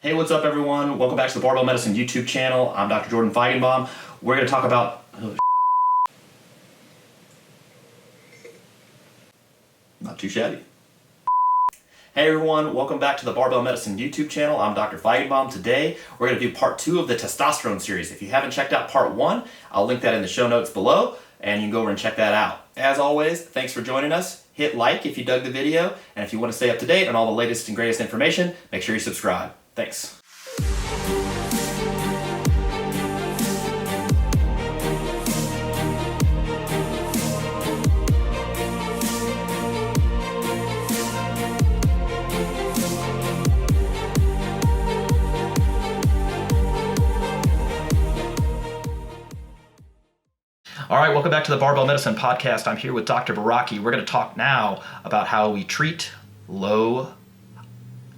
Hey, what's up, everyone? Welcome back to the Barbell Medicine YouTube channel. I'm Dr. Jordan Feigenbaum. We're going to talk about... Not too shabby. Hey, everyone. Welcome back to the Barbell Medicine YouTube channel. I'm Dr. Feigenbaum. Today, we're going to do part 2 of the testosterone series. If you haven't checked out part 1, I'll link that in the show notes below, and you can go over and check that out. As always, thanks for joining us. Hit like if you dug the video, and if you want to stay up to date on all the latest and greatest information, make sure you subscribe. Thanks. All right, welcome back to the Barbell Medicine Podcast. I'm here with Dr. Baraki. We're going to talk now about how we treat low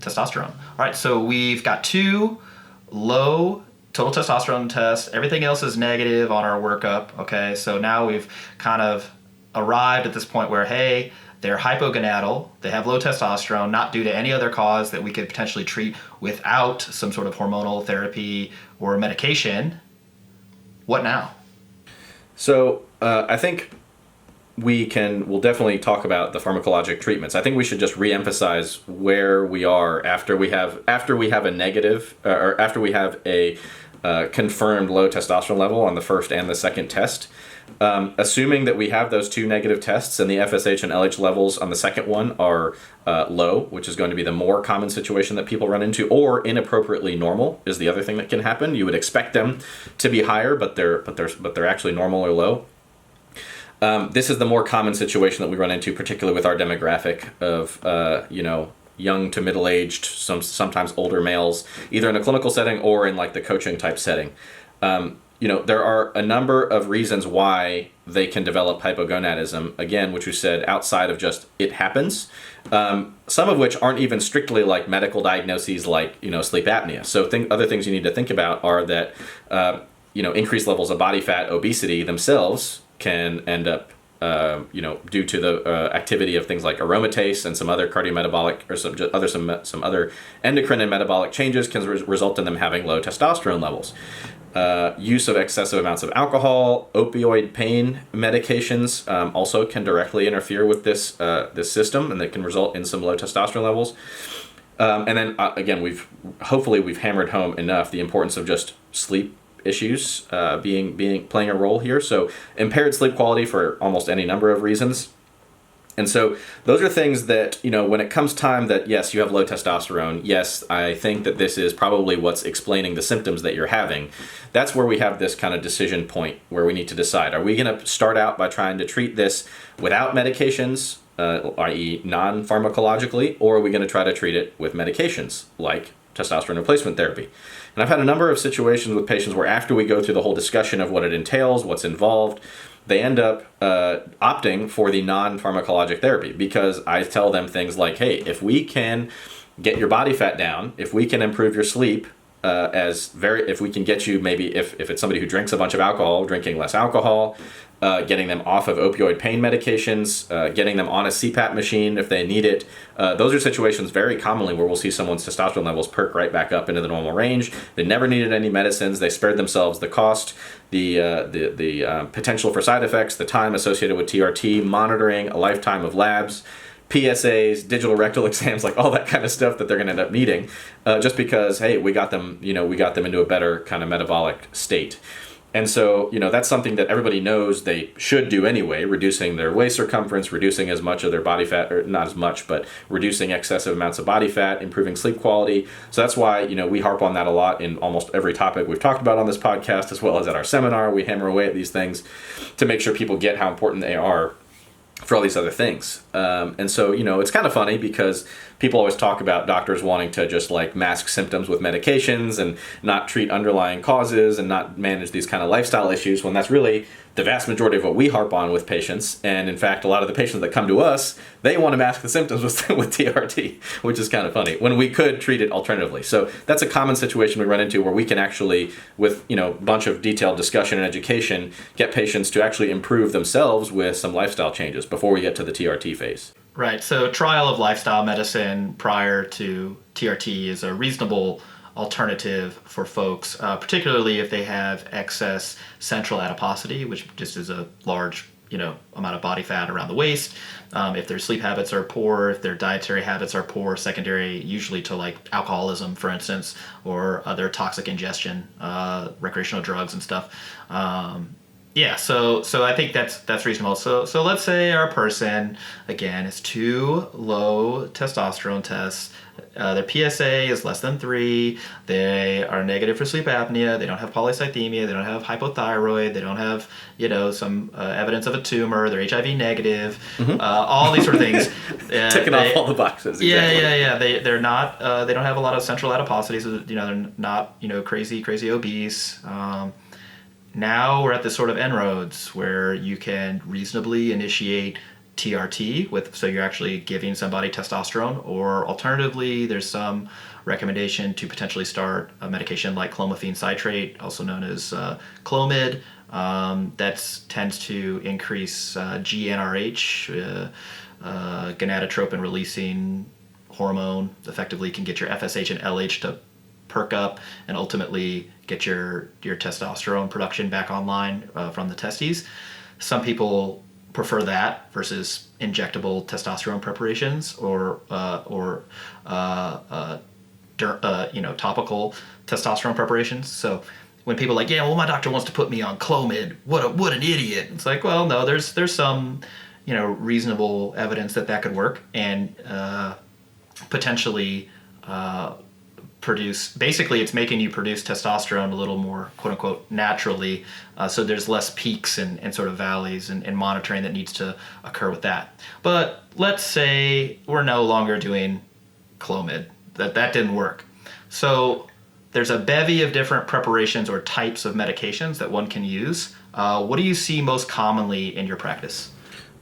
testosterone. All right, so we've got 2 low total testosterone tests. Everything else is negative on our workup, okay? So now we've kind of arrived at this point where, hey, they're hypogonadal, they have low testosterone, not due to any other cause that we could potentially treat without some sort of hormonal therapy or medication. What now? So I think we'll definitely talk about the pharmacologic treatments. I think we should just reemphasize where we are after we have a negative or after we have a confirmed low testosterone level on the first and the second test. Assuming that we have those 2 negative tests and the FSH and LH levels on the second one are low, which is going to be the more common situation that people run into, or inappropriately normal is the other thing that can happen. You would expect them to be higher, but they're actually normal or low. This is the more common situation that we run into, particularly with our demographic of young to middle-aged, sometimes older males, either in a clinical setting or in like the coaching type setting. There are a number of reasons why they can develop hypogonadism, again, which we said outside of just it happens, some of which aren't even strictly like medical diagnoses like, sleep apnea. So other things you need to think about are that, increased levels of body fat, obesity themselves can end up, due to the activity of things like aromatase and some other cardiometabolic or some other endocrine and metabolic changes can result in them having low testosterone levels. Use of excessive amounts of alcohol, opioid pain medications also can directly interfere with this system, and that can result in some low testosterone levels. And then again, we've hammered home enough the importance of just sleep issues playing a role here. So impaired sleep quality for almost any number of reasons. And so those are things that, when it comes time that, yes, you have low testosterone, yes, I think that this is probably what's explaining the symptoms that you're having. That's where we have this kind of decision point where we need to decide. Are we going to start out by trying to treat this without medications, i.e. non-pharmacologically, or are we going to try to treat it with medications like testosterone replacement therapy? And I've had a number of situations with patients where after we go through the whole discussion of what it entails, what's involved, they end up opting for the non-pharmacologic therapy because I tell them things like, hey, if we can get your body fat down, if we can improve your sleep, if we can get you maybe, if it's somebody who drinks a bunch of alcohol, drinking less alcohol, getting them off of opioid pain medications, getting them on a CPAP machine if they need it. Those are situations very commonly where we'll see someone's testosterone levels perk right back up into the normal range. They never needed any medicines. They spared themselves the cost, the potential for side effects, the time associated with TRT, monitoring, a lifetime of labs, PSAs, digital rectal exams, like all that kind of stuff that they're going to end up needing, just because, hey, we got them into a better kind of metabolic state. And so, that's something that everybody knows they should do anyway, reducing their waist circumference, reducing as much of their body fat, or not as much, but reducing excessive amounts of body fat, improving sleep quality. So that's why, we harp on that a lot in almost every topic we've talked about on this podcast, as well as at our seminar. We hammer away at these things to make sure people get how important they are for all these other things. And so, it's kind of funny because people always talk about doctors wanting to just like mask symptoms with medications and not treat underlying causes and not manage these kind of lifestyle issues, when that's really the vast majority of what we harp on with patients. And in fact, a lot of the patients that come to us, they want to mask the symptoms with TRT, which is kind of funny, when we could treat it alternatively. So that's a common situation we run into where we can actually, with a bunch of detailed discussion and education, get patients to actually improve themselves with some lifestyle changes before we get to the TRT phase. Right, so trial of lifestyle medicine prior to TRT is a reasonable alternative for folks, particularly if they have excess central adiposity, which just is a large amount of body fat around the waist. If their sleep habits are poor, if their dietary habits are poor, secondary usually to like alcoholism, for instance, or other toxic ingestion, recreational drugs and stuff. So I think that's reasonable. So let's say our person, again, is 2 low testosterone tests. Their PSA is less than 3. They are negative for sleep apnea. They don't have polycythemia. They don't have hypothyroid. They don't have, some evidence of a tumor. They're HIV negative. All these sort of things. Ticking off all the boxes. Exactly. Yeah. They're not. They don't have a lot of central adiposity. So they're not crazy obese. Now we're at this sort of inroads where you can reasonably initiate TRT so you're actually giving somebody testosterone, or alternatively there's some recommendation to potentially start a medication like clomiphene citrate, also known as Clomid, that tends to increase GnRH, gonadotropin releasing hormone, effectively can get your FSH and LH to perk up and ultimately get your testosterone production back online from the testes. Some people prefer that versus injectable testosterone preparations or topical testosterone preparations. So when people are like, my doctor wants to put me on Clomid, what an idiot. It's like, well, no, there's some reasonable evidence that could work and potentially basically it's making you produce testosterone a little more quote unquote naturally, so there's less peaks and sort of valleys and monitoring that needs to occur with that. But let's say we're no longer doing Clomid, that didn't work. So there's a bevy of different preparations or types of medications that one can use. What do you see most commonly in your practice?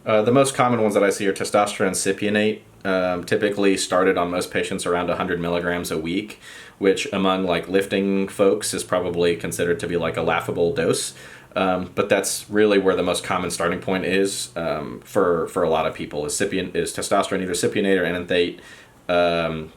The most common ones that I see are testosterone cypionate, typically started on most patients around 100 milligrams a week, which among like lifting folks is probably considered to be like a laughable dose. But that's really where the most common starting point is for a lot of people is testosterone, either cypionate or enanthate,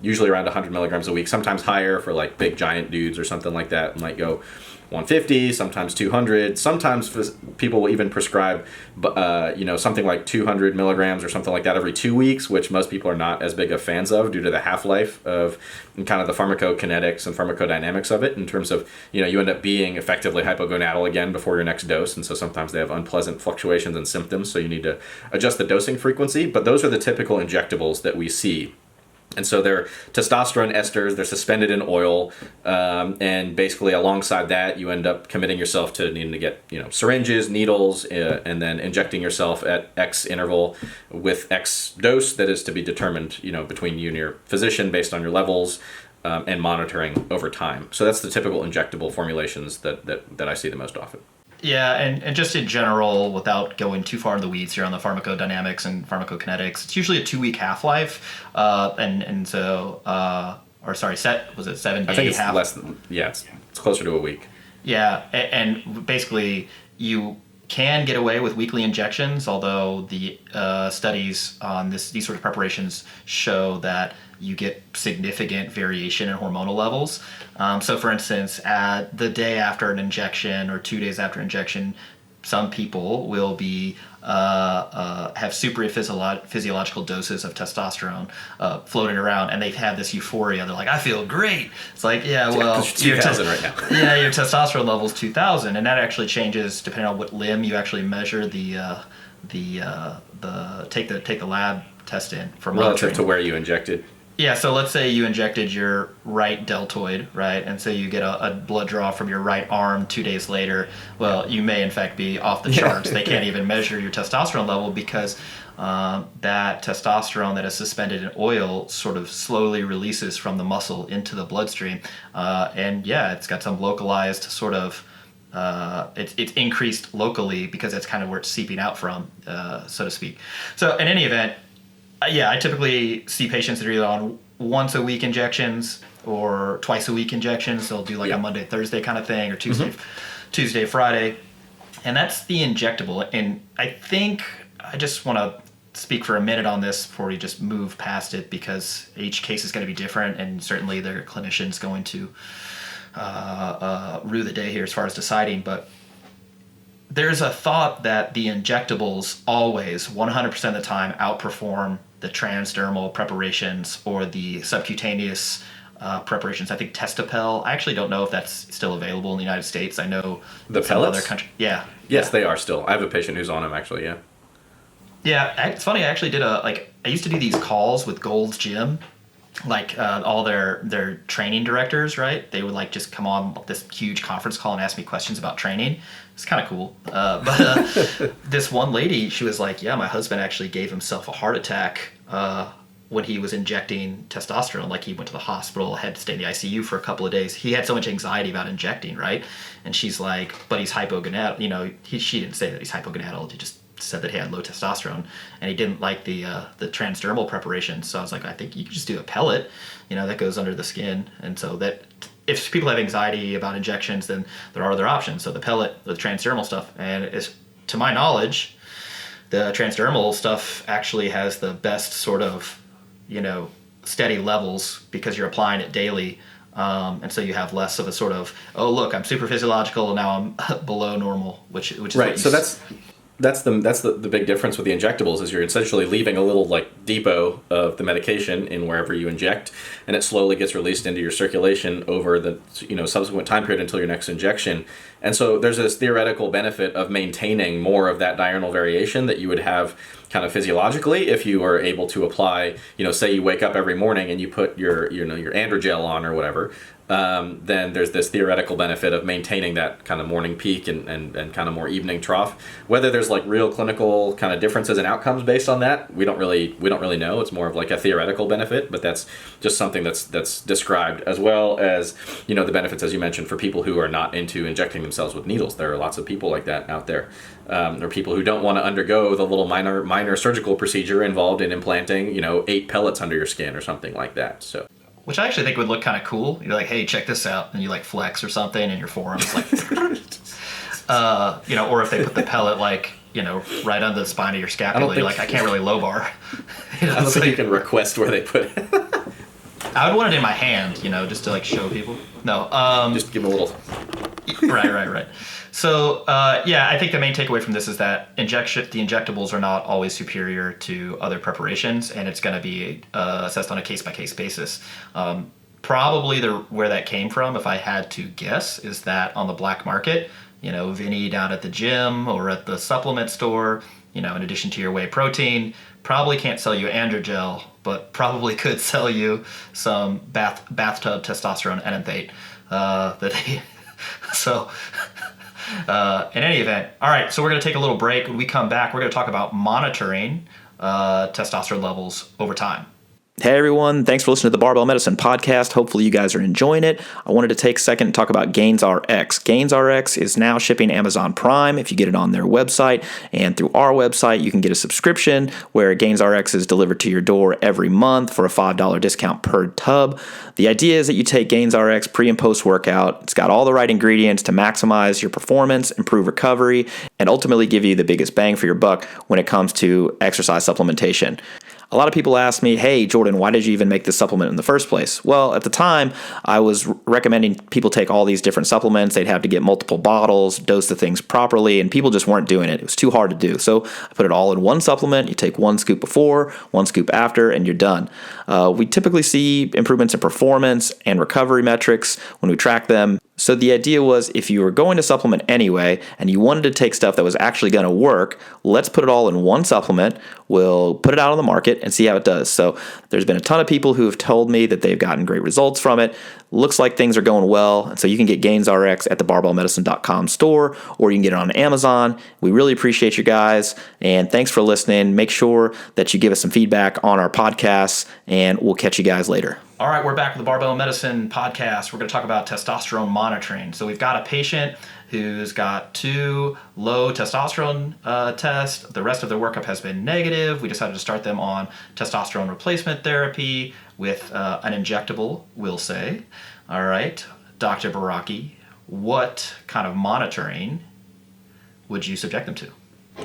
usually around 100 milligrams a week, sometimes higher for like big giant dudes or something like that. Might go 150, sometimes 200. Sometimes people will even prescribe, something like 200 milligrams or something like that every 2 weeks, which most people are not as big of fans of due to the half-life of and kind of the pharmacokinetics and pharmacodynamics of it in terms of, you end up being effectively hypogonadal again before your next dose. And so sometimes they have unpleasant fluctuations in symptoms. So you need to adjust the dosing frequency. But those are the typical injectables that we see. And so they're testosterone esters, they're suspended in oil, and basically alongside that, you end up committing yourself to needing to get, syringes, needles, and then injecting yourself at X interval with X dose that is to be determined, between you and your physician based on your levels, and monitoring over time. So that's the typical injectable formulations that I see the most often. Yeah, and just in general, without going too far in the weeds here on the pharmacodynamics and pharmacokinetics, it's usually a 2-week half-life, was it 7 day? I think it's less than, it's closer to a week. Yeah, and basically you can get away with weekly injections, although the studies on these sort of preparations show that you get significant variation in hormonal levels. So for instance, at the day after an injection or 2 days after injection, some people will be have super physiological doses of testosterone floating around, and they've had this euphoria. They're like, I feel great. It's like, your 2,000 right now. Your testosterone level is 2,000, and that actually changes depending on what limb you actually measure take the lab test in for monitoring. Relative to where you injected. Yeah, so let's say you injected your right deltoid, right? And so you get a blood draw from your right arm 2 days later. Well, you may in fact be off the charts. They can't even measure your testosterone level because that testosterone that is suspended in oil sort of slowly releases from the muscle into the bloodstream. It's got some localized sort of, it's increased locally because that's kind of where it's seeping out from, so to speak. So in any event, I typically see patients that are either on once a week injections or twice a week injections. They'll do a Monday, Thursday kind of thing, or Tuesday, Friday. And that's the injectable. And I think I just want to speak for a minute on this before we just move past it, because each case is going to be different, and certainly their clinician's going to rue the day here as far as deciding. But there's a thought that the injectables always, 100% of the time, outperform the transdermal preparations or the subcutaneous preparations. I think Testopel, I actually don't know if that's still available in the United States. I know the some pellets? other country. Yeah. Yes, they are still. I have a patient who's on them, actually, yeah. Yeah, it's funny. I actually did I used to do these calls with Gold's Gym, like all their training directors, right? They would like just come on this huge conference call and ask me questions about training. It's kind of cool. But this one lady, she was like, yeah, my husband actually gave himself a heart attack when he was injecting testosterone. Like, he went to the hospital, had to stay in the ICU for a couple of days. He had so much anxiety about injecting, right? And she's like, but he's hypogonadal. You know, she didn't say that he's hypogonadal. He just said that he had low testosterone, and he didn't like the transdermal preparation. So I was like, I think you could just do a pellet, you know, that goes under the skin. And so that if people have anxiety about injections, then there are other options. So the pellet, the transdermal stuff, and it's, to my knowledge, the transdermal stuff actually has the best sort of, you know, steady levels because you're applying it daily. And so you have less of a sort of, oh, look, I'm super physiological and now I'm below normal, which is right. So that's the big difference with the injectables, is you're essentially leaving a little like depot of the medication in wherever you inject, and it slowly gets released into your circulation over the subsequent time period until your next injection. And so there's this theoretical benefit of maintaining more of that diurnal variation that you would have kind of physiologically if you are able to apply, say you wake up every morning and you put your Androgel on or whatever. Then there's this theoretical benefit of maintaining that kind of morning peak and kind of more evening trough. Whether there's like real clinical kind of differences in outcomes based on that, we don't really know. It's more of like a theoretical benefit, but that's just something that's described, as well as the benefits, as you mentioned, for people who are not into injecting themselves with needles. There are lots of people like that out there, or people who don't want to undergo the little minor surgical procedure involved in implanting 8 pellets under your skin or something like that. So. Which I actually think would look kind of cool. You're like, hey, check this out. And you like flex or something and your forearm's like, or if they put the pellet like, right under the spine of your scapula, you're like, I can't really low bar. I don't think you can request where they put it. I would want it in my hand, just to like show people. No. Just give them a little. Right. So, I think the main takeaway from this is that the injectables are not always superior to other preparations, and it's going to be assessed on a case-by-case basis. Probably where that came from, if I had to guess, is that on the black market, Vinny down at the gym or at the supplement store, in addition to your whey protein, probably can't sell you Androgel, but probably could sell you some bathtub testosterone enanthate. In any event, all right, so we're going to take a little break. When we come back, we're going to talk about monitoring testosterone levels over time. Hey everyone, thanks for listening to the Barbell Medicine Podcast. Hopefully you guys are enjoying it. I wanted to take a second and talk about GainsRx. GainsRx is now shipping Amazon Prime if you get it on their website, and through our website you can get a subscription where GainsRx is delivered to your door every month for a $5 discount per tub. The idea is that you take GainsRx pre and post workout. It's got all the right ingredients to maximize your performance, improve recovery, and ultimately give you the biggest bang for your buck when it comes to exercise supplementation. A lot of people ask me, hey, Jordan, why did you even make this supplement in the first place? Well, at the time, I was recommending people take all these different supplements. They'd have to get multiple bottles, dose the things properly, and people just weren't doing it. It was too hard to do. So I put it all in one supplement. You take 1 scoop before, 1 scoop after, and you're done. We typically see improvements in performance and recovery metrics when we track them. So the idea was, if you were going to supplement anyway and you wanted to take stuff that was actually going to work, let's put it all in one supplement. We'll put it out on the market and see how it does. So there's been a ton of people who have told me that they've gotten great results from it. Looks like things are going well. And so you can get GainsRx at the barbellmedicine.com store, or you can get it on Amazon. We really appreciate you guys, and thanks for listening. Make sure that you give us some feedback on our podcasts, and we'll catch you guys later. All right, we're back with the Barbell Medicine Podcast. We're going to talk about testosterone monitoring. So we've got a patient who's got 2 low testosterone tests. The rest of their workup has been negative. We decided to start them on testosterone replacement therapy with an injectable, we'll say. All right, Dr. Baraki, what kind of monitoring would you subject them to?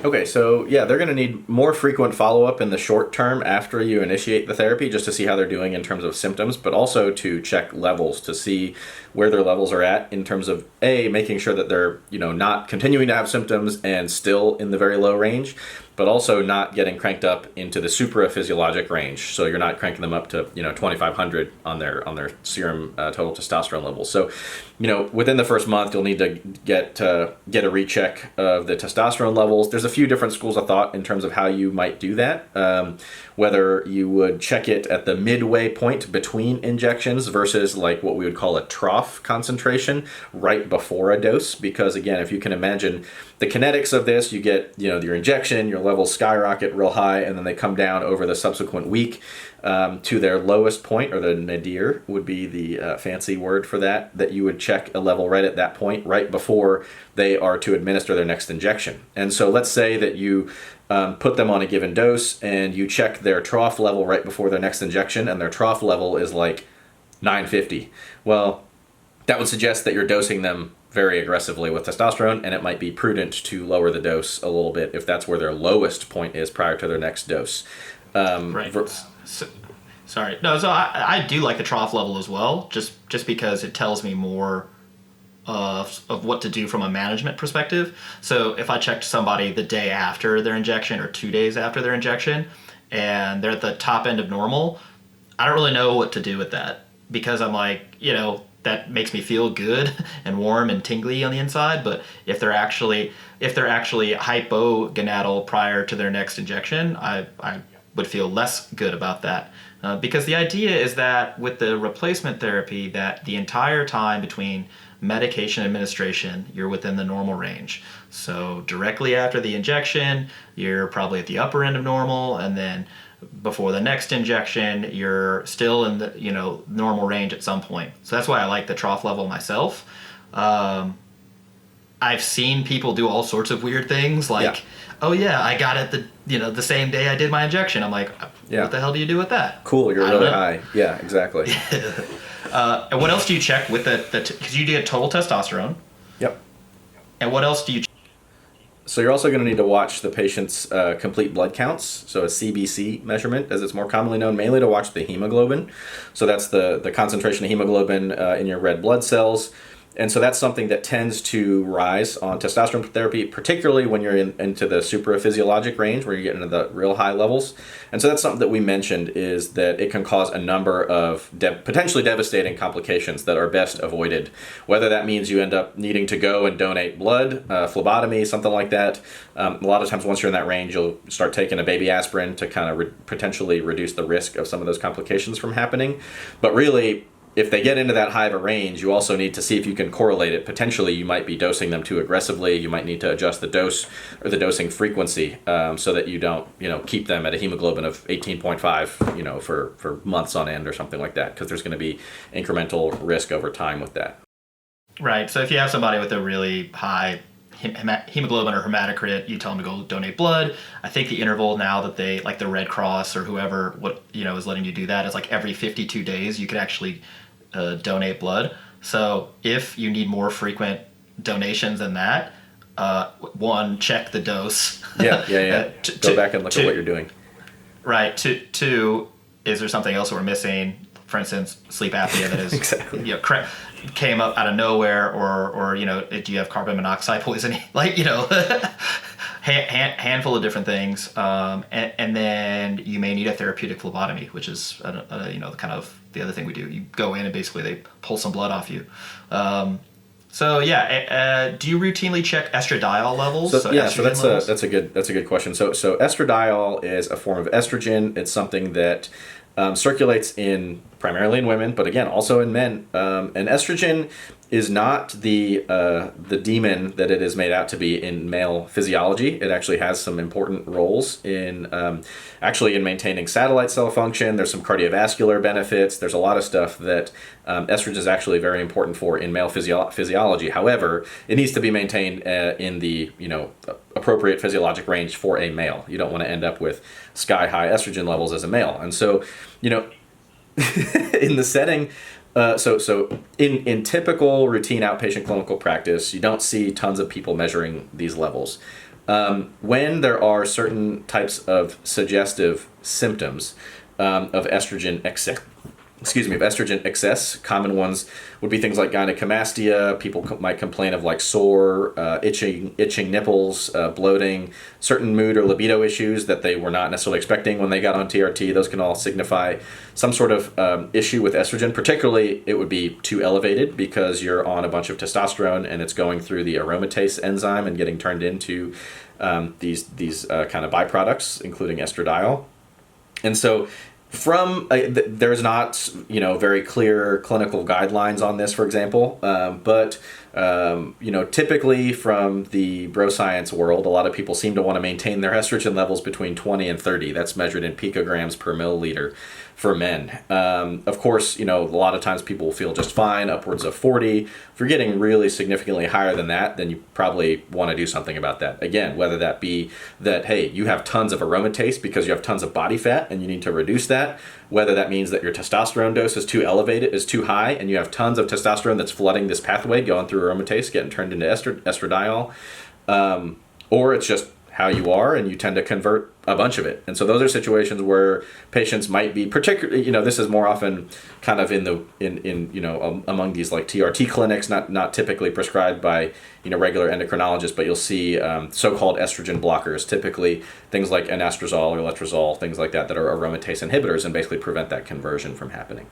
Okay, so yeah, they're going to need more frequent follow-up in the short term after you initiate the therapy, just to see how they're doing in terms of symptoms, but also to check levels to see where their levels are at in terms of making sure that they're not continuing to have symptoms and still in the very low range, but also not getting cranked up into the supraphysiologic range. So you're not cranking them up to 2,500 on their serum total testosterone levels. So within the first month, you'll need to get a recheck of the testosterone levels. There's a few different schools of thought in terms of how you might do that. Whether you would check it at the midway point between injections versus like what we would call a trough concentration right before a dose. Because again, if you can imagine the kinetics of this, you get your injection, your levels skyrocket real high, and then they come down over the subsequent week to their lowest point, or the nadir would be the fancy word for that you would check a level right at that point, right before they are to administer their next injection. And so let's say that you put them on a given dose and you check their trough level right before their next injection, and their trough level is like 950. Well, that would suggest that you're dosing them very aggressively with testosterone, and it might be prudent to lower the dose a little bit if that's where their lowest point is prior to their next dose. Right. Sorry. No, so I do like the trough level as well, just because it tells me more of what to do from a management perspective. So if I checked somebody the day after their injection or 2 days after their injection and they're at the top end of normal, I don't really know what to do with that, because I'm like, that makes me feel good and warm and tingly on the inside. But if they're actually hypogonadal prior to their next injection, I would feel less good about that. Because the idea is that with the replacement therapy, that the entire time between medication administration, you're within the normal range. So directly after the injection, you're probably at the upper end of normal, and then before the next injection, you're still in the normal range at some point. So that's why I like the trough level myself. I've seen people do all sorts of weird things, like, oh yeah, I got it the same day I did my injection. I'm like, what the hell do you do with that? Cool, you're really high. Yeah, exactly. And what else do you check with because you get total testosterone. Yep. And what else do you check? So you're also going to need to watch the patient's complete blood counts, so a CBC measurement, as it's more commonly known, mainly to watch the hemoglobin. So that's the concentration of hemoglobin in your red blood cells. And so that's something that tends to rise on testosterone therapy, particularly when you're into the supraphysiologic range, where you get into the real high levels. And so that's something that we mentioned, is that it can cause a number of potentially devastating complications that are best avoided. Whether that means you end up needing to go and donate blood, phlebotomy, something like that. A lot of times once you're in that range, you'll start taking a baby aspirin to kind of potentially reduce the risk of some of those complications from happening. But really, if they get into that high of a range, you also need to see if you can correlate it. Potentially, you might be dosing them too aggressively. You might need to adjust the dose or the dosing frequency so that you don't, keep them at a hemoglobin of 18.5, for months on end or something like that, because there's going to be incremental risk over time with that. Right. So if you have somebody with a really high hemoglobin or hematocrit, you tell them to go donate blood. I think the interval now that they, like the Red Cross or whoever, is letting you do that is like every 52 days you can actually donate blood. So if you need more frequent donations than that, one, check the dose. Yeah. Go back and look at what you're doing. Right. Two, is there something else we're missing? For instance, sleep apnea that is exactly. Came up out of nowhere, or do you have carbon monoxide poisoning? Handful of different things, and then you may need a therapeutic phlebotomy, which is kind of the other thing we do. You go in and basically they pull some blood off you. Do you routinely check estradiol levels? So that's a good question. So estradiol is a form of estrogen. It's something that circulates primarily in women, but again also in men. And estrogen is not the demon that it is made out to be in male physiology. It actually has some important roles in maintaining satellite cell function. There's some cardiovascular benefits. There's a lot of stuff that estrogen is actually very important for in male physiology. However, it needs to be maintained in the appropriate physiologic range for a male. You don't want to end up with sky high estrogen levels as a male. And so, in the setting, so in typical routine outpatient clinical practice, you don't see tons of people measuring these levels. When there are certain types of suggestive symptoms of estrogen excess, common ones would be things like gynecomastia. People might complain of like sore, itching nipples, bloating, certain mood or libido issues that they were not necessarily expecting when they got on TRT. Those can all signify some sort of issue with estrogen. Particularly, it would be too elevated because you're on a bunch of testosterone and it's going through the aromatase enzyme and getting turned into these kind of byproducts, including estradiol. And so there's not, very clear clinical guidelines on this, for example, but typically from the bro science world, a lot of people seem to want to maintain their estrogen levels between 20 and 30. That's measured in picograms per milliliter for men. Of course, a lot of times people will feel just fine, upwards of 40. If you're getting really significantly higher than that, then you probably want to do something about that. Again, whether that be that, hey, you have tons of aromatase because you have tons of body fat and you need to reduce that, whether that means that your testosterone dose is too elevated, is too high, and you have tons of testosterone that's flooding this pathway, going through aromatase, getting turned into estradiol, or it's just how you are and you tend to convert a bunch of it. And so those are situations where patients might be particularly, this is more often kind of among these like TRT clinics, not typically prescribed by, regular endocrinologists, but you'll see so-called estrogen blockers, typically things like anastrozole or letrozole, things like that are aromatase inhibitors and basically prevent that conversion from happening.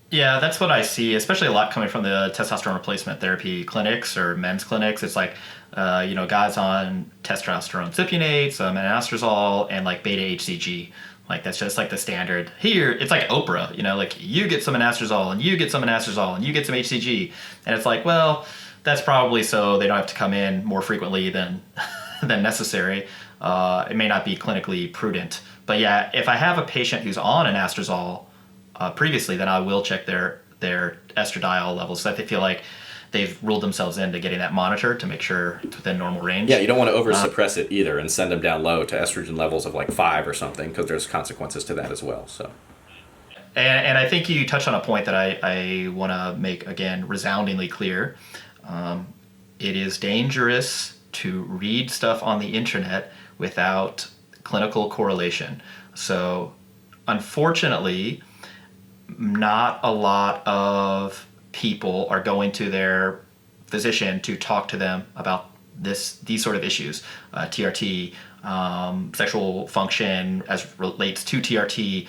Yeah, that's what I see, especially a lot coming from the testosterone replacement therapy clinics or men's clinics. It's like, guys on testosterone cypionates, anastrozole, and like beta HCG. Like that's just like the standard. Here, it's like Oprah, like you get some anastrozole and you get some anastrozole and you get some HCG. And it's like, well, that's probably so they don't have to come in more frequently than necessary. It may not be clinically prudent. But yeah, if I have a patient who's on anastrozole previously, then I will check their estradiol levels so that they feel like they've ruled themselves into getting that monitored to make sure it's within normal range. Yeah, you don't want to oversuppress it either and send them down low to estrogen levels of like 5 or something, because there's consequences to that as well. So, and I think you touched on a point that I want to make again resoundingly clear. It is dangerous to read stuff on the internet without clinical correlation. So, unfortunately, not a lot of people are going to their physician to talk to them about these sort of issues, TRT, sexual function as relates to TRT,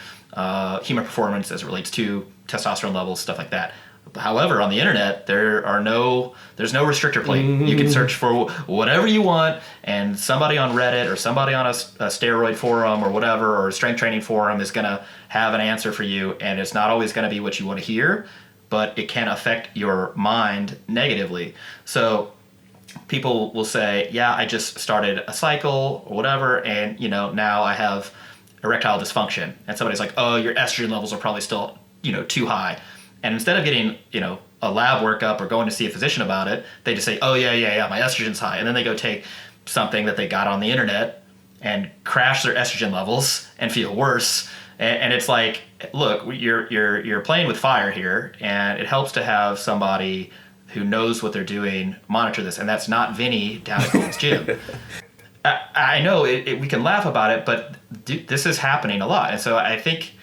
human performance as it relates to testosterone levels, stuff like that. However, on the internet, there's no restrictor plate. Mm-hmm. You can search for whatever you want, and somebody on Reddit or somebody on a steroid forum or whatever, or a strength training forum is going to have an answer for you, and it's not always going to be what you want to hear, but it can affect your mind negatively. So people will say, yeah, I just started a cycle or whatever, and now I have erectile dysfunction. And somebody's like, oh, your estrogen levels are probably still too high. And instead of getting, a lab workup or going to see a physician about it, they just say, oh, yeah, my estrogen's high. And then they go take something that they got on the internet and crash their estrogen levels and feel worse. And it's like, look, you're playing with fire here, and it helps to have somebody who knows what they're doing monitor this. And that's not Vinny down at Gold's Gym. I know we can laugh about it, but this is happening a lot. And so I think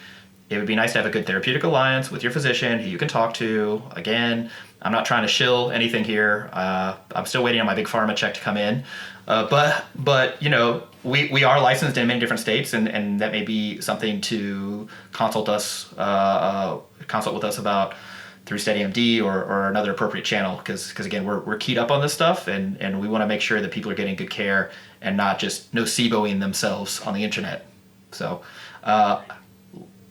it would be nice to have a good therapeutic alliance with your physician who you can talk to. Again, I'm not trying to shill anything here. I'm still waiting on my big pharma check to come in. But we are licensed in many different states, and that may be something to consult with us about through SteadyMD or another appropriate channel, because again, we're keyed up on this stuff, and we want to make sure that people are getting good care and not just noceboing themselves on the internet. So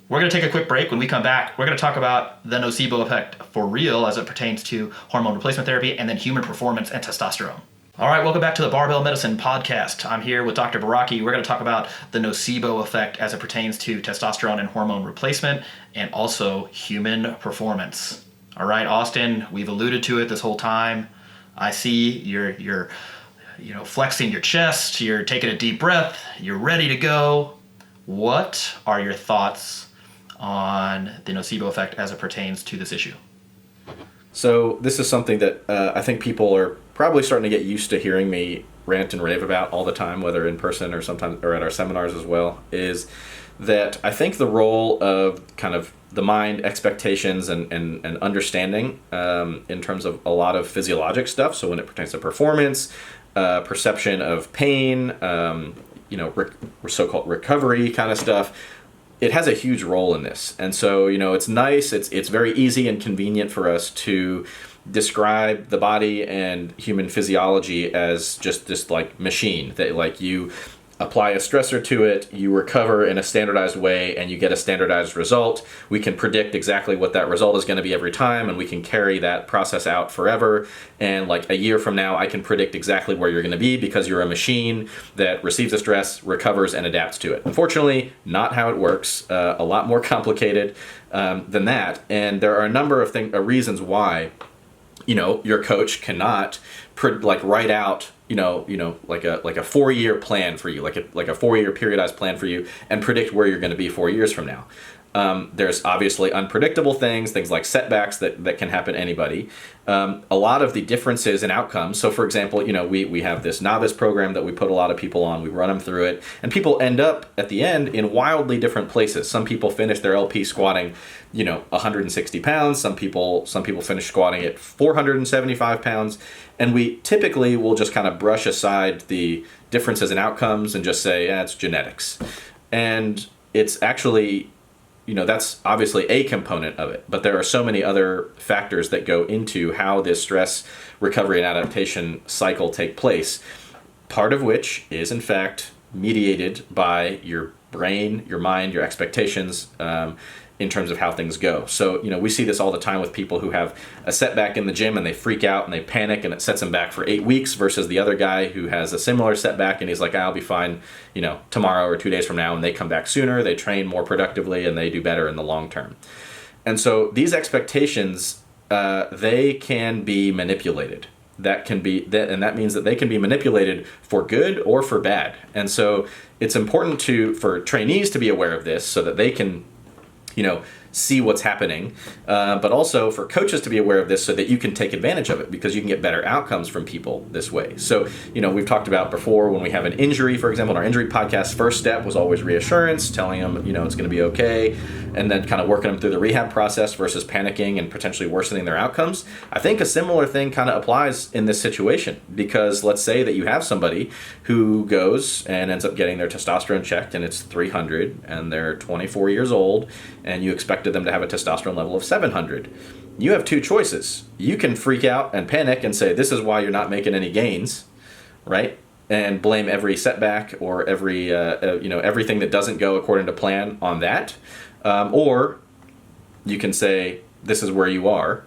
we're going to take a quick break. When we come back, we're going to talk about the nocebo effect for real as it pertains to hormone replacement therapy and then human performance and testosterone. All right, welcome back to the Barbell Medicine Podcast. I'm here with Dr. Baraki. We're going to talk about the nocebo effect as it pertains to testosterone and hormone replacement and also human performance. All right, Austin, we've alluded to it this whole time. I see you're flexing your chest, you're taking a deep breath, you're ready to go. What are your thoughts on the nocebo effect as it pertains to this issue? So this is something that I think people are probably starting to get used to hearing me rant and rave about all the time, whether in person or sometimes or at our seminars as well, is that I think the role of kind of the mind, expectations, and understanding in terms of a lot of physiologic stuff. So when it pertains to performance, perception of pain, so-called recovery kind of stuff, it has a huge role in this. And so, it's nice. It's very easy and convenient for us to describe the body and human physiology as just this like machine that like you apply a stressor to it, you recover in a standardized way, and you get a standardized result. We can predict exactly what that result is going to be every time, and we can carry that process out forever. And like a year from now, I can predict exactly where you're going to be because you're a machine that receives the stress, recovers, and adapts to it. Unfortunately, not how it works. A lot more complicated than that. And there are a number of reasons why, your coach cannot write out like a 4-year plan for you, like a 4-year periodized plan for you, and predict where you're going to be 4 years from now. There's obviously unpredictable things like setbacks that can happen to anybody. A lot of the differences in outcomes. So for example, we have this novice program that we put a lot of people on, we run them through it, and people end up at the end in wildly different places. Some people finish their LP squatting, 160 pounds. Some people finish squatting at 475 pounds. And we typically will just kind of brush aside the differences in outcomes and just say, it's genetics. And it's actually, that's obviously a component of it, but there are so many other factors that go into how this stress recovery and adaptation cycle take place, part of which is in fact mediated by your brain, your mind, your expectations, in terms of how things go. So, we see this all the time with people who have a setback in the gym and they freak out and they panic and it sets them back for 8 weeks versus the other guy who has a similar setback and he's like, I'll be fine, tomorrow or 2 days from now, and they come back sooner, they train more productively, and they do better in the long term. And so these expectations, they can be manipulated. And that means that they can be manipulated for good or for bad. And so it's important for trainees to be aware of this so that they can see what's happening, but also for coaches to be aware of this so that you can take advantage of it because you can get better outcomes from people this way. So, we've talked about before when we have an injury, for example, in our injury podcast, first step was always reassurance, telling them, it's going to be okay, and then kind of working them through the rehab process versus panicking and potentially worsening their outcomes. I think a similar thing kind of applies in this situation because let's say that you have somebody who goes and ends up getting their testosterone checked and it's 300 and they're 24 years old and you expected them to have a testosterone level of 700. You have two choices. You can freak out and panic and say, this is why you're not making any gains, right? And blame every setback or every, everything that doesn't go according to plan on that. Or you can say, this is where you are.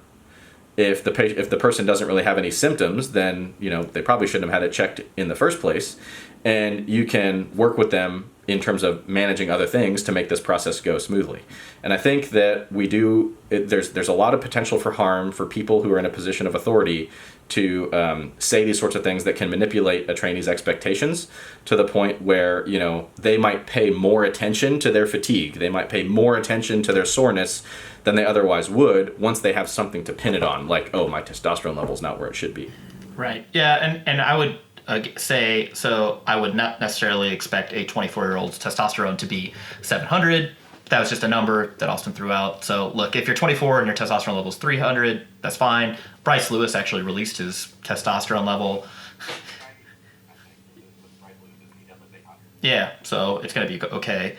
If the person doesn't really have any symptoms, then, they probably shouldn't have had it checked in the first place. And you can work with them in terms of managing other things to make this process go smoothly. And I think that there's a lot of potential for harm for people who are in a position of authority to say these sorts of things that can manipulate a trainee's expectations to the point where, they might pay more attention to their fatigue. They might pay more attention to their soreness than they otherwise would once they have something to pin it on, like, oh, my testosterone level's not where it should be. Right. Yeah, and I would say, so I would not necessarily expect a 24-year-old's testosterone to be 700. That was just a number that Austin threw out. So look, if you're 24 and your testosterone level is 300, that's fine. Bryce Lewis actually released his testosterone level. Yeah, so it's going to be okay.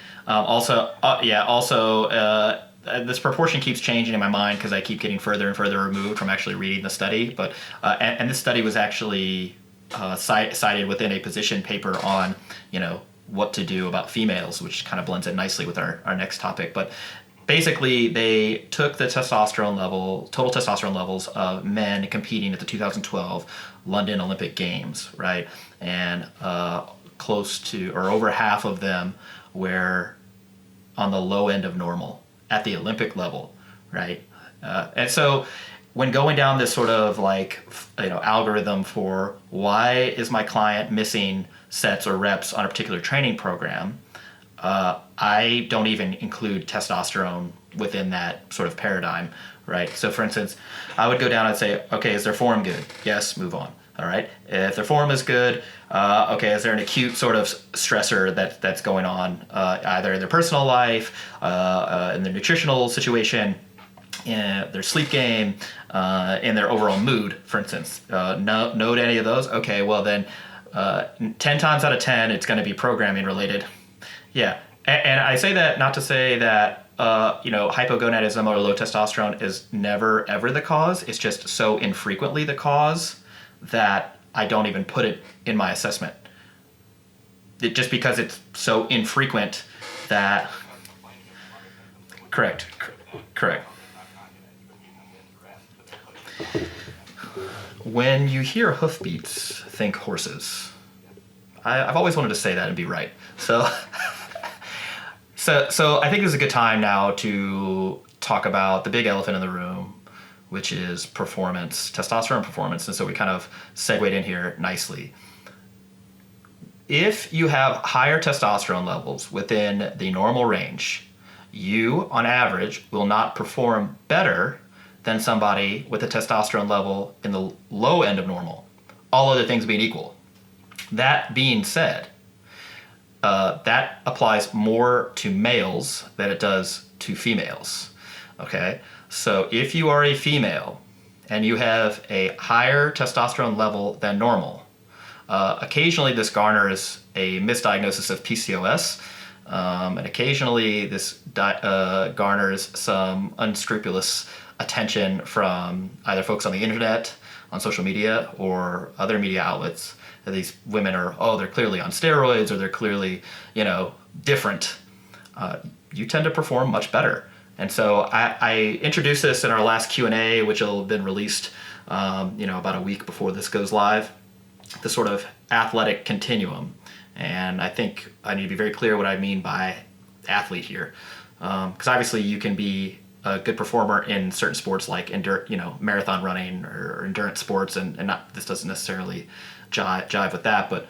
This proportion keeps changing in my mind because I keep getting further and further removed from actually reading the study. But and this study was actually cited within a position paper on, what to do about females, which kind of blends in nicely with our next topic. But basically, they took the total testosterone levels of men competing at the 2012 London Olympic Games, right? And close to, or over half of them were on the low end of normal at the Olympic level, right? And so when going down this sort of algorithm for why is my client missing sets or reps on a particular training program, I don't even include testosterone within that sort of paradigm, right? So for instance, I would go down and say, okay, is their form good? Yes, move on. All right. If their form is good, okay, is there an acute sort of stressor that's going on, either in their personal life, in their nutritional situation, in their sleep game, in their overall mood, for instance? No to any of those? Okay, well then, 10 times out of 10, it's going to be programming related. Yeah. And I say that not to say that, hypogonadism or low testosterone is never, ever the cause. It's just so infrequently the cause that I don't even put it in my assessment. Just because it's so infrequent that... Correct. When you hear hoofbeats, think horses. I've always wanted to say that and be right. So, so I think this is a good time now to talk about the big elephant in the room, which is performance, testosterone performance. And so we kind of segued in here nicely. If you have higher testosterone levels within the normal range, you, on average, will not perform better than somebody with a testosterone level in the low end of normal, all other things being equal. That being said, that applies more to males than it does to females. Okay? So if you are a female and you have a higher testosterone level than normal, occasionally this garners a misdiagnosis of PCOS, and occasionally this garners some unscrupulous attention from either folks on the internet, on social media, or other media outlets. These women they're clearly on steroids, or they're clearly, different. You tend to perform much better. And so I introduced this in our last Q&A, which will have been released, about a week before this goes live, the sort of athletic continuum. And I think I need to be very clear what I mean by athlete here. Because obviously you can be a good performer in certain sports like marathon running or endurance sports, and this doesn't necessarily jive with that. But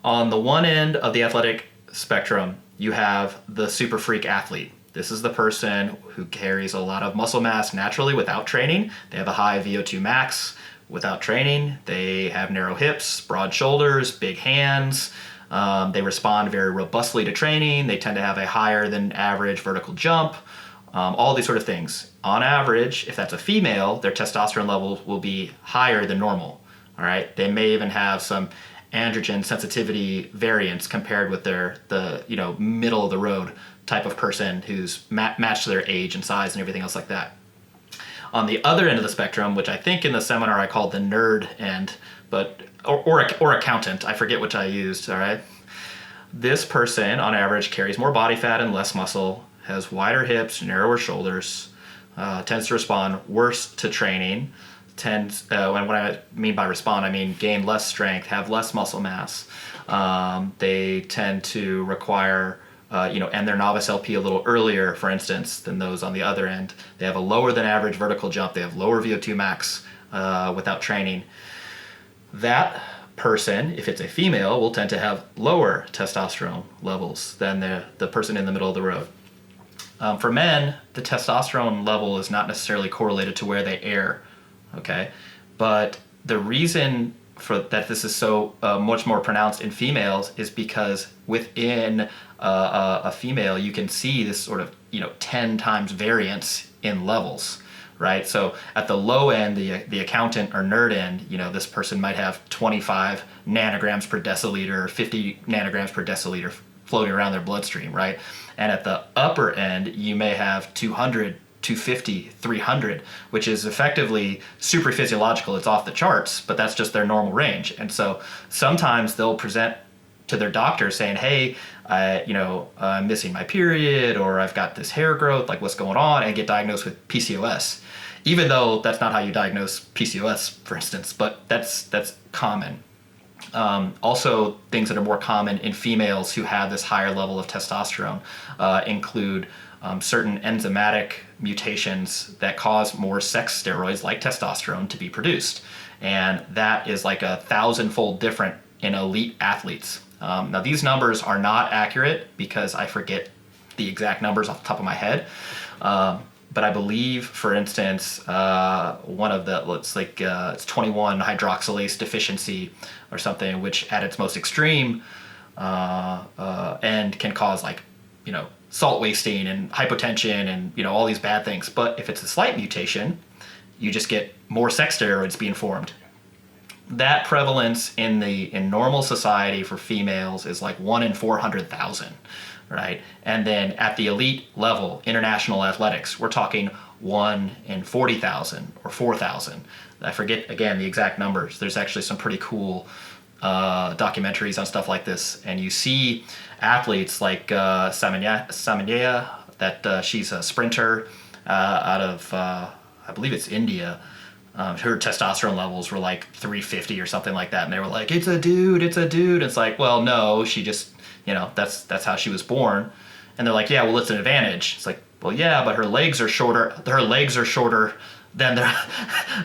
on the one end of the athletic spectrum, you have the super freak athlete. This is the person who carries a lot of muscle mass naturally without training. They have a high VO2 max without training. They have narrow hips, broad shoulders, big hands. They respond very robustly to training. They tend to have a higher than average vertical jump. All these sort of things. On average, if that's a female, their testosterone levels will be higher than normal. All right. They may even have some androgen sensitivity variance compared with the middle of the road type of person who's matched to their age and size and everything else like that. On the other end of the spectrum, which I think in the seminar I called the nerd end, or accountant, I forget which I used. All right. This person on average carries more body fat and less muscle, has wider hips, narrower shoulders, tends to respond worse to training, and what I mean by respond, I mean gain less strength, have less muscle mass. They tend to require, end their novice LP a little earlier, for instance, than those on the other end. They have a lower than average vertical jump. They have lower VO2 max without training. That person, if it's a female, will tend to have lower testosterone levels than the person in the middle of the road. For men, the testosterone level is not necessarily correlated to where they air, okay? But the reason for that this is so much more pronounced in females is because within a female, you can see this sort of 10 times variance in levels, right? So at the low end, the accountant or nerd end, this person might have 25 nanograms per deciliter, 50 nanograms per deciliter floating around their bloodstream, right? And at the upper end, you may have 200, 250, 300, which is effectively super physiological. It's off the charts, but that's just their normal range. And so sometimes they'll present to their doctor saying, hey, I'm missing my period, or I've got this hair growth, like what's going on, and get diagnosed with PCOS. Even though that's not how you diagnose PCOS, for instance, but that's common. Also, things that are more common in females who have this higher level of testosterone include certain enzymatic mutations that cause more sex steroids like testosterone to be produced. And that is like 1,000-fold different in elite athletes. Now, these numbers are not accurate because I forget the exact numbers off the top of my head. but I believe, for instance, one of the, it's 21 hydroxylase deficiency or something, which at its most extreme end can cause salt wasting and hypotension and all these bad things. But if it's a slight mutation, you just get more sex steroids being formed. That prevalence in normal society for females is like 1 in 400,000, right? And then at the elite level, international athletics, we're talking 1 in 40,000 or 4,000. I forget, again, the exact numbers. There's actually some pretty cool documentaries on stuff like this. And you see athletes like Samanya, that she's a sprinter out of, I believe it's India. Her testosterone levels were like 350 or something like that, and they were like, "It's a dude, it's a dude." It's like, well, no, she just, that's how she was born. And they're like, "Yeah, well, it's an advantage." It's like, well, yeah, but her legs are shorter. Her legs are shorter than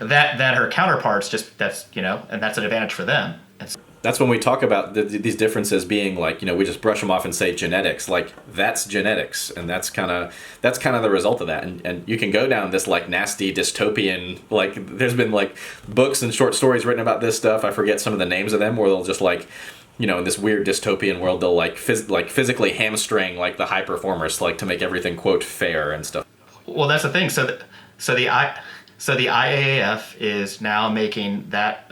than her counterparts. Just and that's an advantage for them. And so, that's when we talk about these differences being like, we just brush them off and say genetics. Like, that's genetics, and that's kind of the result of that. And you can go down this like nasty dystopian, like there's been like books and short stories written about this stuff. I forget some of the names of them, where they'll just like, in this weird dystopian world, they'll like physically hamstring like the high performers, like to make everything quote fair and stuff. Well, that's the thing. So the IAAF is now making that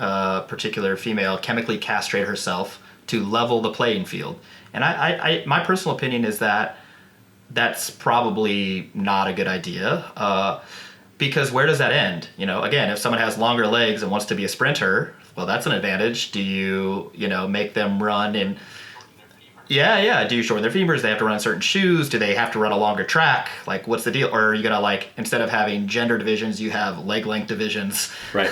particular female chemically castrate herself to level the playing field. And I my personal opinion is that that's probably not a good idea, because where does that end? Again, if someone has longer legs and wants to be a sprinter, well, that's an advantage. Do you make them run in? Yeah. Do you shorten their femurs? They have to run in certain shoes? Do they have to run a longer track? Like, what's the deal? Or are you gonna instead of having gender divisions, you have leg length divisions? Right.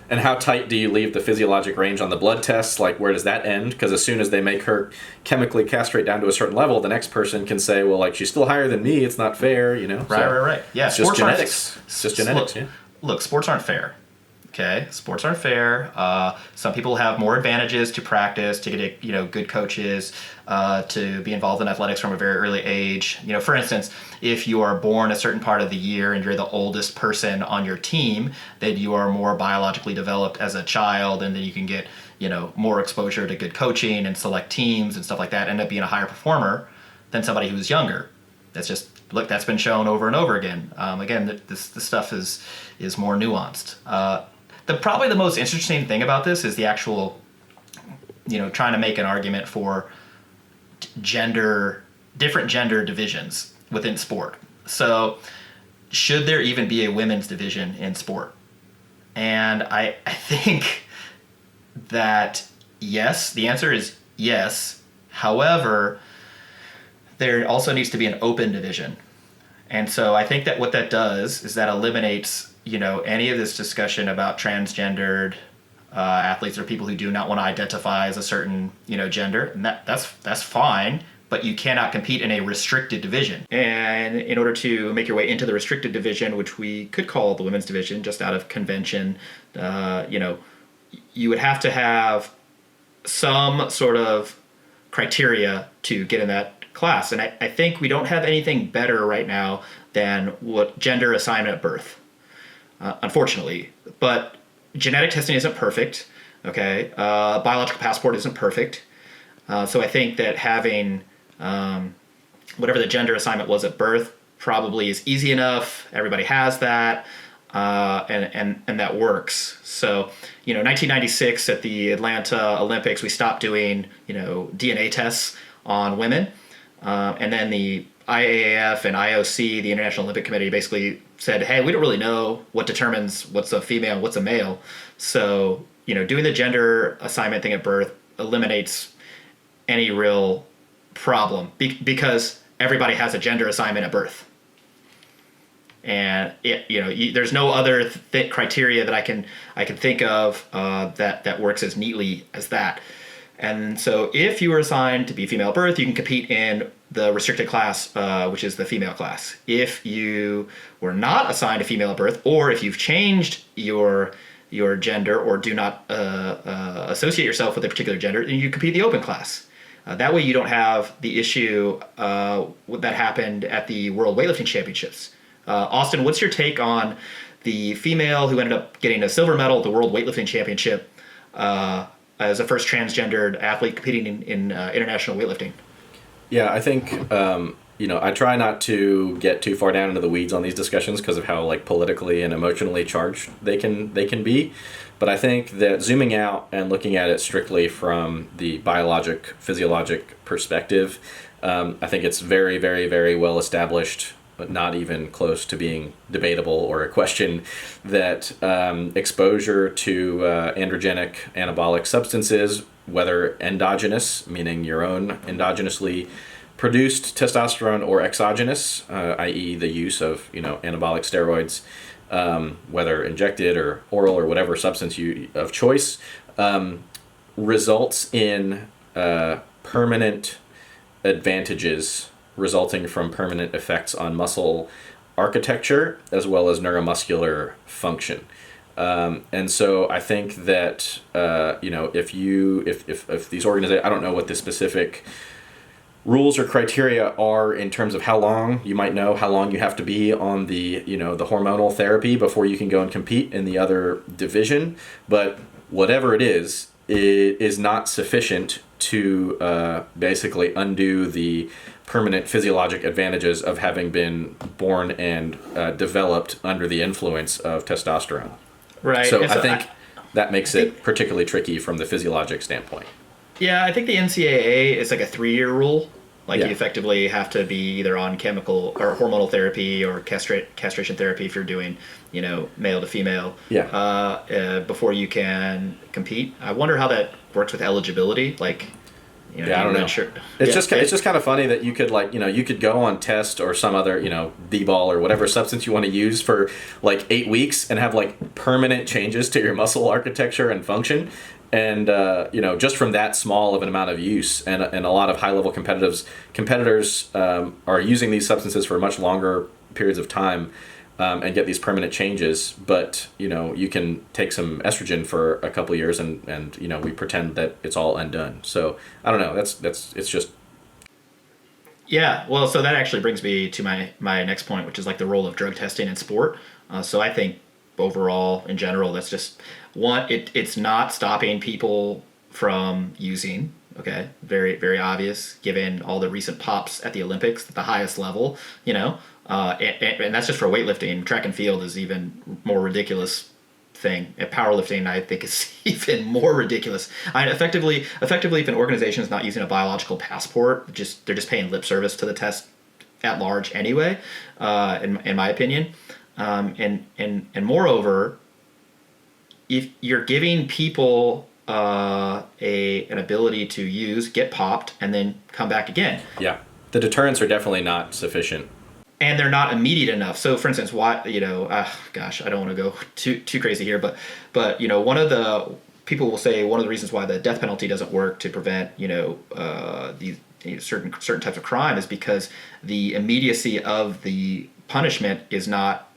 And how tight do you leave the physiologic range on the blood tests? Like, where does that end? Because as soon as they make her chemically castrate down to a certain level, the next person can say, well, like, she's still higher than me. It's not fair, Right. Yeah, it's just genetics. It's just genetics, yeah. Look, sports aren't fair. Okay, sports aren't fair. Some people have more advantages to practice, to get good coaches, to be involved in athletics from a very early age. For instance, if you are born a certain part of the year and you're the oldest person on your team, then you are more biologically developed as a child, and then you can get more exposure to good coaching and select teams and stuff like that. End up being a higher performer than somebody who's younger. That's been shown over and over again. Again, this stuff is more nuanced. Probably the most interesting thing about this is the actual, trying to make an argument for different gender divisions within sport. So, should there even be a women's division in sport? And I think that yes, the answer is yes. However, there also needs to be an open division. And so I think that what that does is that eliminates any of this discussion about transgendered athletes or people who do not want to identify as a certain gender, and that's fine, but you cannot compete in a restricted division. And in order to make your way into the restricted division, which we could call the women's division just out of convention, you would have to have some sort of criteria to get in that class. And I think we don't have anything better right now than what gender assignment at birth. Unfortunately, but genetic testing isn't perfect. Okay, biological passport isn't perfect. So I think that having whatever the gender assignment was at birth probably is easy enough. Everybody has that, and that works. So 1996 at the Atlanta Olympics, we stopped doing DNA tests on women, and then the IAAF and IOC, the International Olympic Committee, basically said, hey, we don't really know what determines what's a female and what's a male. So, doing the gender assignment thing at birth eliminates any real problem because everybody has a gender assignment at birth. And there's no other criteria that I can think of that works as neatly as that. And so if you were assigned to be female at birth, you can compete in the restricted class, which is the female class. If you were not assigned a female at birth, or if you've changed your gender or do not associate yourself with a particular gender, then you compete in the open class. That way you don't have the issue that happened at the World Weightlifting Championships, Austin, what's your take on the female who ended up getting a silver medal at the World Weightlifting Championship as the first transgendered athlete competing in international weightlifting? Yeah, I think I try not to get too far down into the weeds on these discussions because of how like politically and emotionally charged they can be. But I think that zooming out and looking at it strictly from the biologic, physiologic perspective, I think it's very, very, very well established, but not even close to being debatable or a question, that exposure to androgenic anabolic substances, whether endogenous, meaning your own endogenously produced testosterone, or exogenous, i.e. the use of anabolic steroids, whether injected or oral or whatever substance of choice, results in permanent advantages resulting from permanent effects on muscle architecture as well as neuromuscular function. And so I think that if these organizations, I don't know what the specific rules or criteria are in terms of how long you have to be on the the hormonal therapy before you can go and compete in the other division, but whatever it is not sufficient to basically undo the permanent physiologic advantages of having been born and developed under the influence of testosterone. Right. So I think that makes it particularly tricky from the physiologic standpoint. Yeah, I think the NCAA is like a 3-year rule. Like Yeah. you effectively have to be either on chemical or hormonal therapy or castration therapy if you're doing, male to female. Yeah. Before you can compete. I wonder how that works with eligibility. Like, I don't know. It's just kind of funny that you could you could go on test or some other D-ball or whatever substance you want to use for like 8 weeks and have like permanent changes to your muscle architecture and function. And just from that small of an amount of use, and a lot of high-level competitors are using these substances for much longer periods of time and get these permanent changes. But you can take some estrogen for a couple of years, and we pretend that it's all undone. So I don't know. It's just. Yeah, well, so that actually brings me to my next point, which is like the role of drug testing in sport. So I think overall, in general, that's just one. It's not stopping people from using. Okay, very, very obvious given all the recent pops at the Olympics at the highest level. And that's just for weightlifting. Track and field is even more ridiculous thing. At powerlifting, I think is even more ridiculous. Effectively, if an organization is not using a biological passport, they're just paying lip service to the test at large anyway. In my opinion. And moreover, if you're giving people an ability to get popped and then come back again, the deterrents are definitely not sufficient, and they're not immediate enough. So, for instance, why I don't want to go too crazy here, but one of the people will say one of the reasons why the death penalty doesn't work to prevent these certain types of crime is because the immediacy of the punishment is not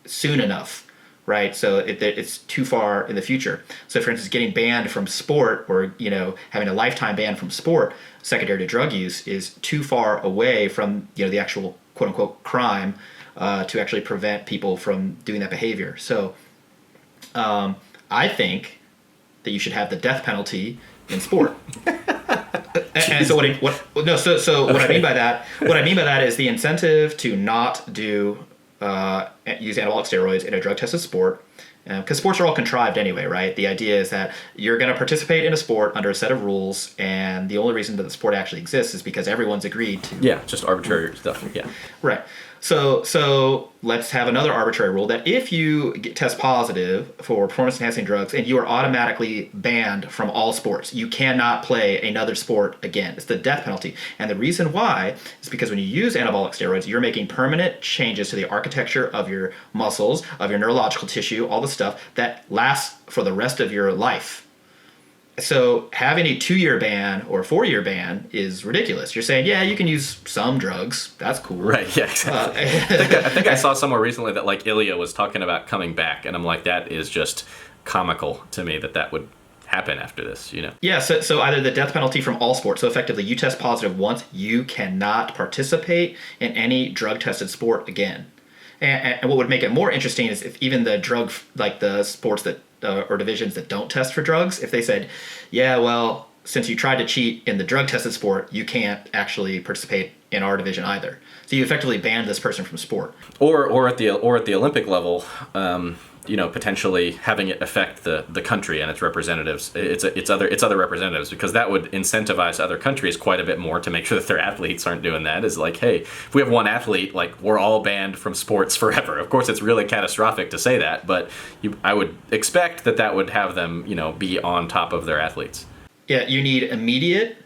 soon enough, right? So it's too far in the future. So, for instance, getting banned from sport or having a lifetime ban from sport secondary to drug use is too far away from the actual quote unquote crime to actually prevent people from doing that behavior. So I think that you should have the death penalty in sport. And so what I mean by that is the incentive to not use anabolic steroids in a drug tested sport, because sports are all contrived anyway, right? The idea is that you're going to participate in a sport under a set of rules, and the only reason that the sport actually exists is because everyone's agreed to. Yeah, just arbitrary stuff. Yeah. Right. So let's have another arbitrary rule that if you test positive for performance-enhancing drugs and you are automatically banned from all sports, you cannot play another sport again. It's the death penalty. And the reason why is because when you use anabolic steroids, you're making permanent changes to the architecture of your muscles, of your neurological tissue, all the stuff that lasts for the rest of your life. So having a 2-year ban or a 4-year ban is ridiculous. You're saying, yeah, you can use some drugs. That's cool. Right, yeah, exactly. I think I saw somewhere recently that like Ilya was talking about coming back, and I'm like, that is just comical to me that would happen after this, Yeah, so either the death penalty from all sports, so effectively you test positive once, you cannot participate in any drug-tested sport again. And what would make it more interesting is if even the drug, like the sports that or divisions that don't test for drugs, if they said, yeah, well, since you tried to cheat in the drug tested sport, you can't actually participate in our division either. So you effectively banned this person from sport. Or at the Olympic level, potentially having it affect the country and its representatives, its other representatives, because that would incentivize other countries quite a bit more to make sure that their athletes aren't doing that. Is like, hey, if we have one athlete, like, we're all banned from sports forever. Of course, it's really catastrophic to say that, but I would expect that would have them, be on top of their athletes. Yeah, you need immediate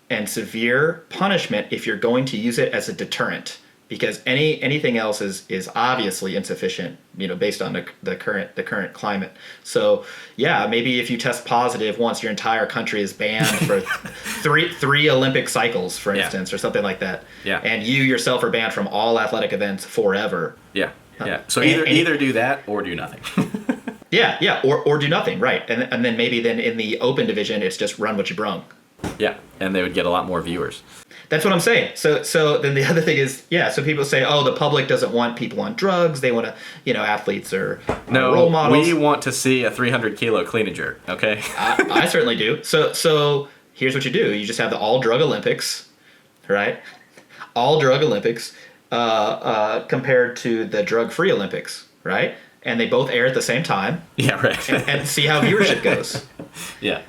and severe punishment if you're going to use it as a deterrent, because anything else is obviously insufficient, based on the current climate. So yeah, maybe if you test positive once, your entire country is banned for three Olympic cycles, for instance, or something like that. Yeah. And you yourself are banned from all athletic events forever. Yeah. Yeah. So either do that or do nothing. Yeah, or do nothing, right? And then maybe in the open division, it's just run what you brung. Yeah, and they would get a lot more viewers. That's what I'm saying. So then the other thing is, so people say, oh, the public doesn't want people on drugs. They want to, athletes or role models. We want to see a 300-kilo clean and jerk, okay? I certainly do. So here's what you do. You just have the all-drug Olympics, right? All-drug Olympics compared to the drug-free Olympics, right? And they both air at the same time. Yeah, right. and see how viewership goes. Yeah.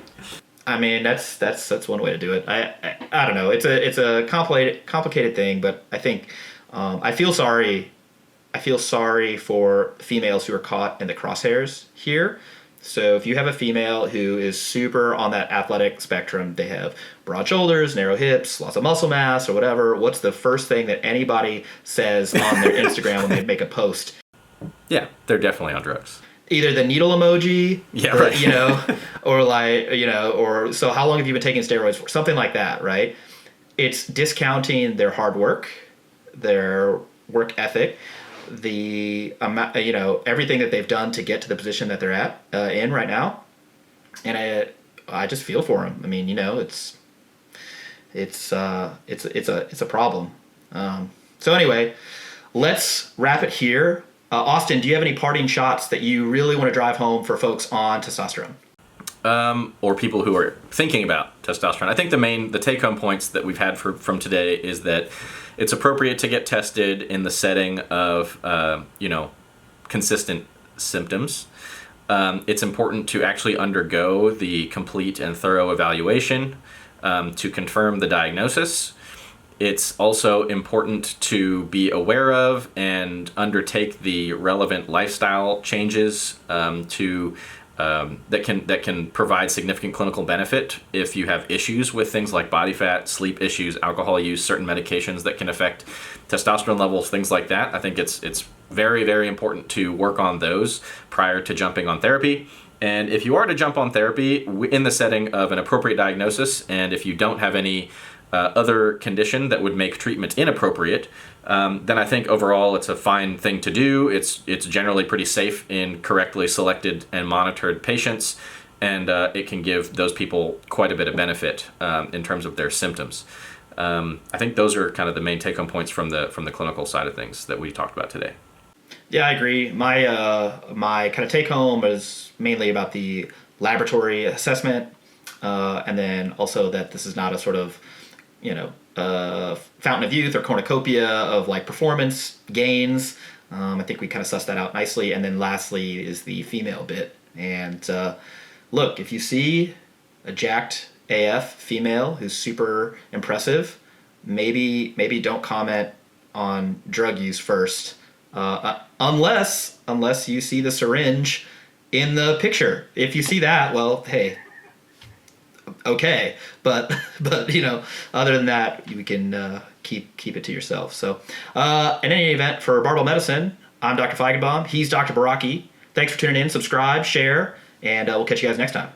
I mean, that's one way to do it. I don't know. It's a complicated thing, but I think I feel sorry for females who are caught in the crosshairs here. So if you have a female who is super on that athletic spectrum, they have broad shoulders, narrow hips, lots of muscle mass, or whatever. What's the first thing that anybody says on their Instagram when they make a post? Yeah, they're definitely on drugs. Either the needle emoji, yeah, right. or so how long have you been taking steroids for? Something like that, right? It's discounting their hard work, their work ethic, the amount, everything that they've done to get to the position that they're at in right now. And I just feel for them. I mean, it's a problem. So anyway, let's wrap it here. Austin, do you have any parting shots that you really want to drive home for folks on testosterone? Or people who are thinking about testosterone? I think the take-home points that we've had from today is that it's appropriate to get tested in the setting of, consistent symptoms. It's important to actually undergo the complete and thorough evaluation to confirm the diagnosis. It's also important to be aware of and undertake the relevant lifestyle changes that can provide significant clinical benefit if you have issues with things like body fat, sleep issues, alcohol use, certain medications that can affect testosterone levels, things like that. I think it's very, very important to work on those prior to jumping on therapy. And if you are to jump on therapy in the setting of an appropriate diagnosis, and if you don't have any other condition that would make treatment inappropriate, then I think overall it's a fine thing to do. It's generally pretty safe in correctly selected and monitored patients, and it can give those people quite a bit of benefit in terms of their symptoms. I think those are kind of the main take-home points from the clinical side of things that we talked about today. Yeah, I agree. My kind of take-home is mainly about the laboratory assessment, and then also that this is not a sort of fountain of youth or cornucopia of like performance gains. I think we kind of sussed that out nicely. And then lastly is the female bit. And look, if you see a jacked AF female who's super impressive, maybe don't comment on drug use first, unless you see the syringe in the picture. If you see that, well, hey, okay, but other than that, you can keep it to yourself. So in any event, for Barbell Medicine, I'm Dr. Feigenbaum. He's Dr. Baraki. Thanks for tuning in. Subscribe, share, and we'll catch you guys next time.